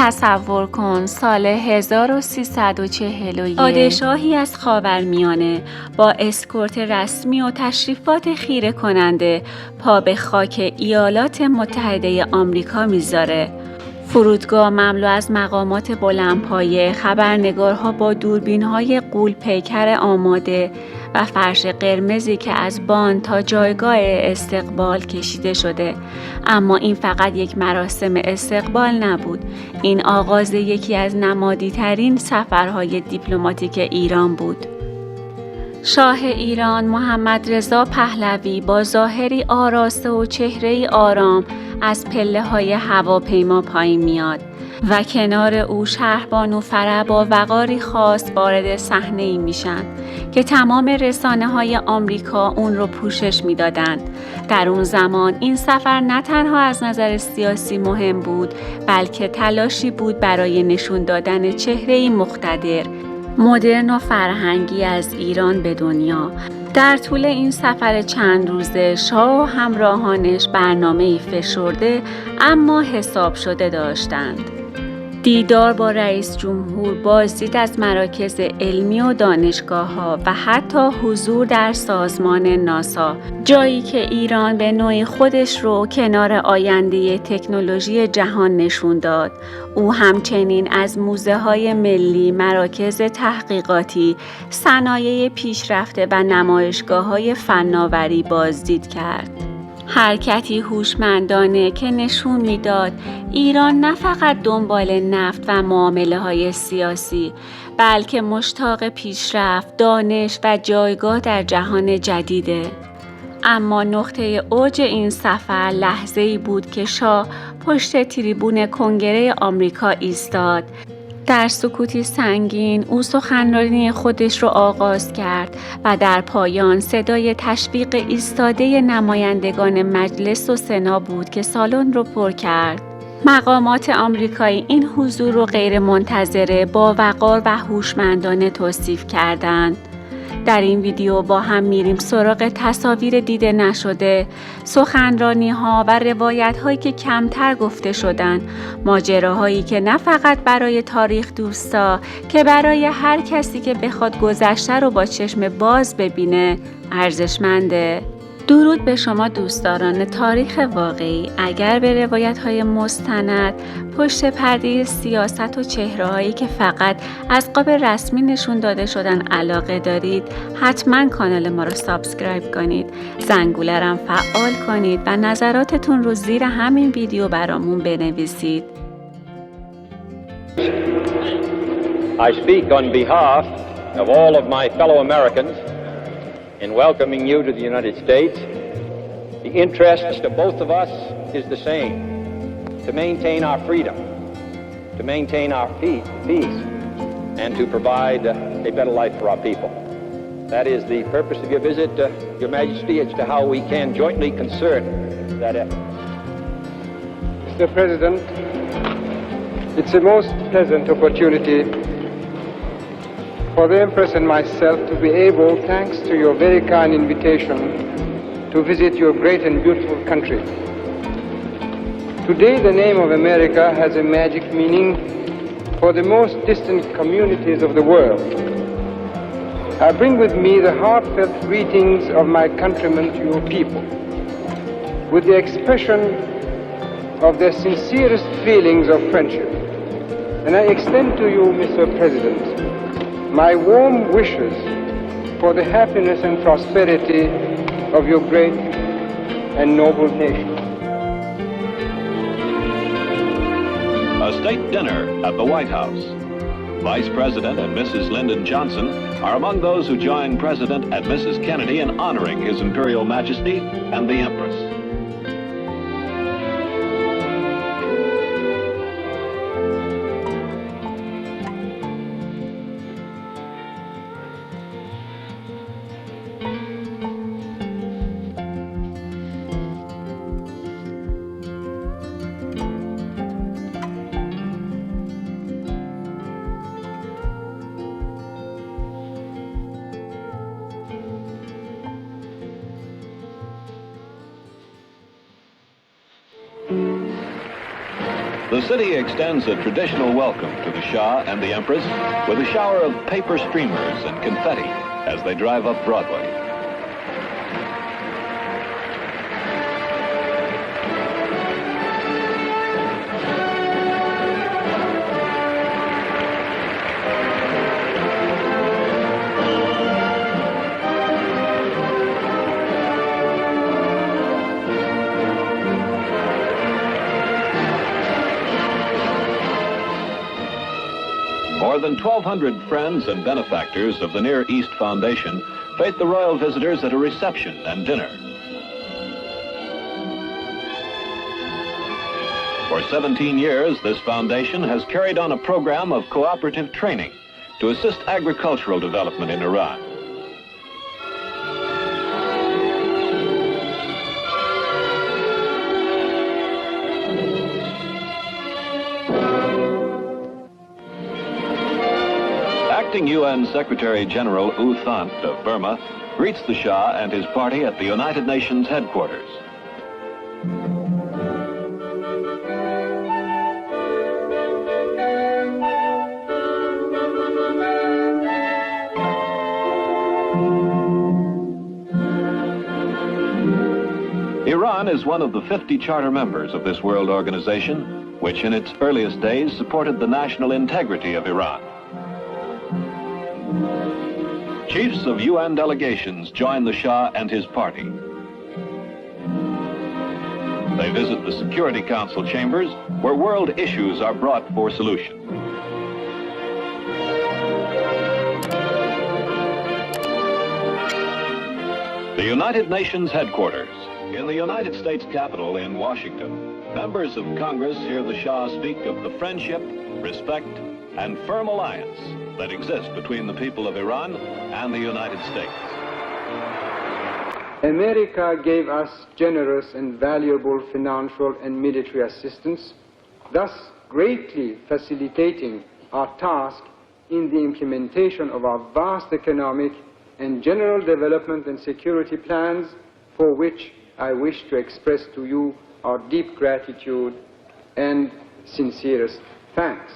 تصور کن سال 1341 پادشاهی از خاورمیانه با اسکورت رسمی و تشریفات خیره کننده پا به خاک ایالات متحده آمریکا میذاره. فرودگاه مملو از مقامات بلندپایه، خبرنگارها با دوربین‌های غول پیکر آماده و فرش قرمزی که از بان تا جایگاه استقبال کشیده شده. اما این فقط یک مراسم استقبال نبود. این آغاز یکی از نمادی‌ترین سفرهای دیپلماتیک ایران بود. شاه ایران محمدرضا پهلوی با ظاهری آراسته و چهره‌ای آرام از پله‌های هواپیما پایین میاد و کنار او شهربانو فرح با وقاری خاص وارد صحنه‌ای میشن که تمام رسانه‌های آمریکا اون رو پوشش میدادند. در اون زمان این سفر نه تنها از نظر سیاسی مهم بود، بلکه تلاشی بود برای نشون دادن چهره‌ای مقتدر، مدرن و فرهنگی از ایران به دنیا. در طول این سفر چند روزه شاه و همراهانش برنامه‌ای فشرده اما حساب شده داشتند. دیدار با رئیس جمهور، بازدید از مراکز علمی و دانشگاه‌ها و حتی حضور در سازمان ناسا، جایی که ایران به نوعی خودش رو کنار آینده تکنولوژی جهان نشون داد. او همچنین از موزه‌های ملی، مراکز تحقیقاتی، صنایع پیشرفته و نمایشگاه‌های فناوری بازدید کرد. حرکتی هوشمندانه که نشون میداد ایران نه فقط دنبال نفت و معامله‌های سیاسی، بلکه مشتاق پیشرفت، دانش و جایگاه در جهان جدیده. اما نقطه اوج این سفر لحظه‌ای بود که شاه پشت تریبون کنگره آمریکا ایستاد. در سکوتی سنگین او سخنرانی خودش رو آغاز کرد و در پایان صدای تشویق ایستاده نمایندگان مجلس و سنا بود که سالن رو پر کرد. مقامات آمریکایی این حضور رو غیر منتظره، با وقار و هوشمندانه توصیف کردند. در این ویدیو با هم میریم سراغ تصاویر دیده نشده، سخنرانی ها و روایت هایی که کمتر گفته شدن، ماجراهایی که نه فقط برای تاریخ دوستا که برای هر کسی که بخواد گذشته رو با چشم باز ببینه ارزشمنده. درود به شما دوستداران تاریخ واقعی. اگر به روایت‌های مستند، پشت پرده سیاست و چهره‌هایی که فقط از قاب رسمی نشون داده شدن علاقه دارید، حتما کانال ما رو سابسکرایب کنید، زنگوله رو فعال کنید و نظراتتون رو زیر همین ویدیو برامون بنویسید. I speak on behalf of all of my fellow Americans in welcoming you to the United States. The interest of both of us is the same: to maintain our freedom, to maintain our peace, and to provide a better life for our people. That is the purpose of your visit, Your Majesty, as to how we can jointly concert that effort. Mr. President, it's a most pleasant opportunity for the Empress and myself to be able, thanks to your very kind invitation, to visit your great and beautiful country. Today, the name of America has a magic meaning for the most distant communities of the world. I bring with me the heartfelt greetings of my countrymen to your people, with the expression of their sincerest feelings of friendship. And I extend to you, Mr. President, my warm wishes for the happiness and prosperity of your great and noble nation. A state dinner at the White House. Vice President and Mrs. Lyndon Johnson are among those who join President and Mrs. Kennedy in honoring His Imperial Majesty and the Empress. The city extends a traditional welcome to the Shah and the Empress with a shower of paper streamers and confetti as they drive up Broadway. More than 1,200 friends and benefactors of the Near East Foundation face the royal visitors at a reception and dinner. For 17 years, this foundation has carried on a program of cooperative training to assist agricultural development in Iran. Acting UN Secretary General U Thant of Burma greets the Shah and his party at the United Nations headquarters. Iran is one of the 50 charter members of this world organization, which in its earliest days supported the national integrity of Iran. Chiefs of UN delegations join the Shah and his party. They visit the Security Council chambers where world issues are brought for solution. The United Nations headquarters. In the United States Capitol in Washington, members of Congress hear the Shah speak of the friendship, respect, and firm alliance that exists between the people of Iran and the United States. America gave us generous and valuable financial and military assistance, thus greatly facilitating our task in the implementation of our vast economic and general development and security plans, for which I wish to express to you our deep gratitude and sincerest thanks.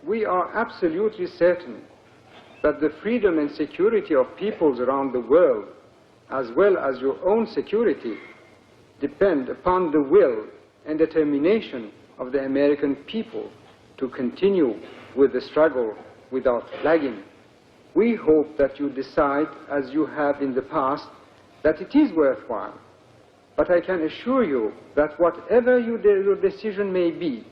We are absolutely certain that the freedom and security of peoples around the world, as well as your own security, depend upon the will and determination of the American people to continue with the struggle without flagging. We hope that you decide, as you have in the past, that it is worthwhile. But I can assure you that whatever your decision may be,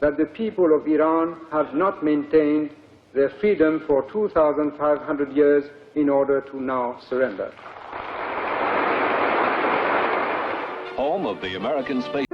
that the people of Iran have not maintained their freedom for 2,500 years in order to now surrender. Home of the American space.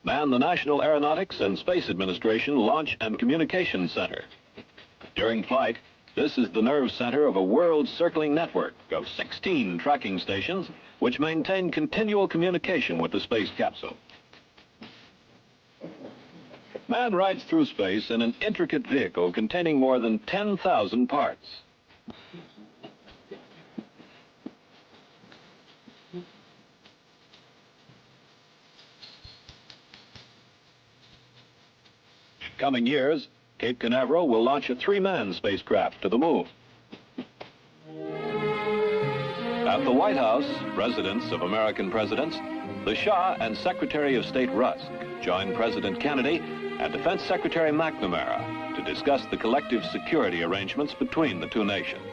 Man the National Aeronautics and Space Administration Launch and Communications Center. During flight, this is the nerve center of a world-circling network of 16 tracking stations which maintain continual communication with the space capsule. Man rides through space in an intricate vehicle containing more than 10,000 parts. In coming years, Cape Canaveral will launch a 3-man spacecraft to the moon. At the White House, residence of American presidents, the Shah and Secretary of State Rusk joined President Kennedy and Defense Secretary McNamara to discuss the collective security arrangements between the two nations.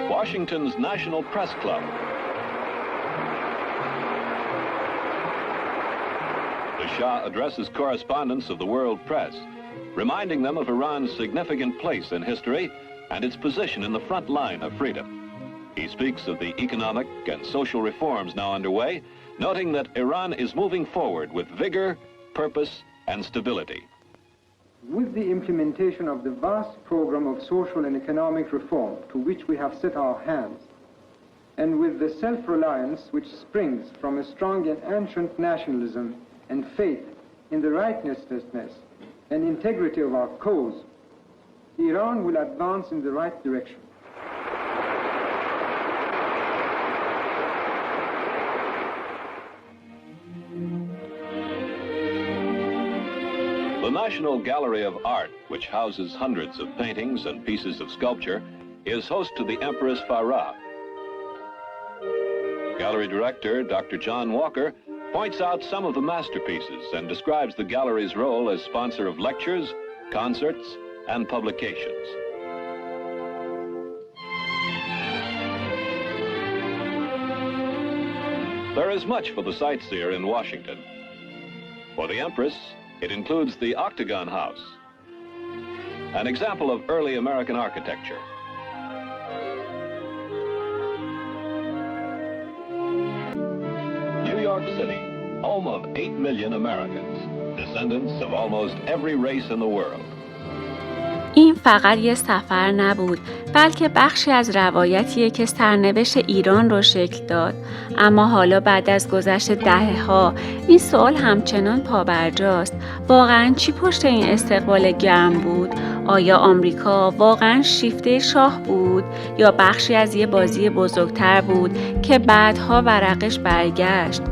Washington's National Press Club. The Shah addresses correspondents of the world press, reminding them of Iran's significant place in history and its position in the front line of freedom. He speaks of the economic and social reforms now underway, noting that Iran is moving forward with vigor, purpose, and stability. With the implementation of the vast program of social and economic reform to which we have set our hands, and with the self-reliance which springs from a strong and ancient nationalism and faith in the righteousness and integrity of our cause, Iran will advance in the right direction. The National Gallery of Art, which houses hundreds of paintings and pieces of sculpture, is host to the Empress Farah. Gallery director Dr. John Walker points out some of the masterpieces and describes the gallery's role as sponsor of lectures, concerts, and publications. There is much for the sightseer in Washington. For the Empress, it includes the Octagon House, an example of early American architecture. New York City, home of 8 million Americans, descendants of almost every race in the world. این فقط یه سفر نبود، بلکه بخشی از روایتیه که سرنوشت ایران رو شکل داد. اما حالا بعد از گذشت دهه‌ها این سوال همچنان پابرجاست. واقعاً چی پشت این استقبال گرم بود؟ آیا آمریکا واقعاً شیفته شاه بود یا بخشی از یه بازی بزرگتر بود که بعدها ورقش برگشت؟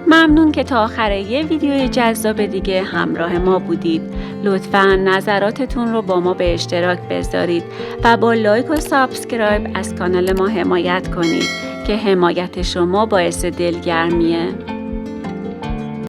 ممنون که تا آخر یه ویدیوی جذاب دیگه همراه ما بودید. لطفاً نظراتتون رو با ما به اشتراک بذارید و با لایک و سابسکرایب از کانال ما حمایت کنید که حمایت شما باعث دلگرمیه.